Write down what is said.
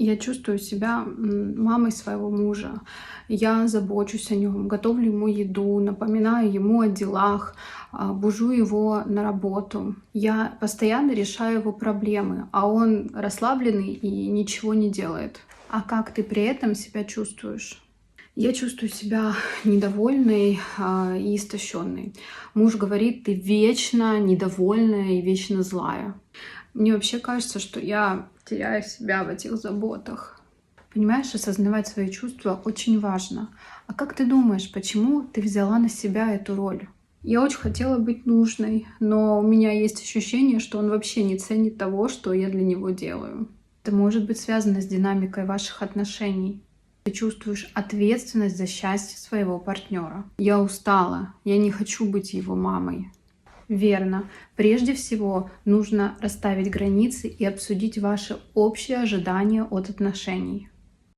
Я чувствую себя мамой своего мужа. Я забочусь о нем, готовлю ему еду, напоминаю ему о делах, бужу его на работу. Я постоянно решаю его проблемы, а он расслабленный и ничего не делает. А как ты при этом себя чувствуешь? Я чувствую себя недовольной и истощенной. Муж говорит, ты вечно недовольная и вечно злая. Мне вообще кажется, что я теряю себя в этих заботах. Понимаешь, осознавать свои чувства очень важно. А как ты думаешь, почему ты взяла на себя эту роль? Я очень хотела быть нужной, но у меня есть ощущение, что он вообще не ценит того, что я для него делаю. Это может быть связано с динамикой ваших отношений. Ты чувствуешь ответственность за счастье своего партнера. Я устала, я не хочу быть его мамой. Верно. Прежде всего нужно расставить границы и обсудить ваши общие ожидания от отношений.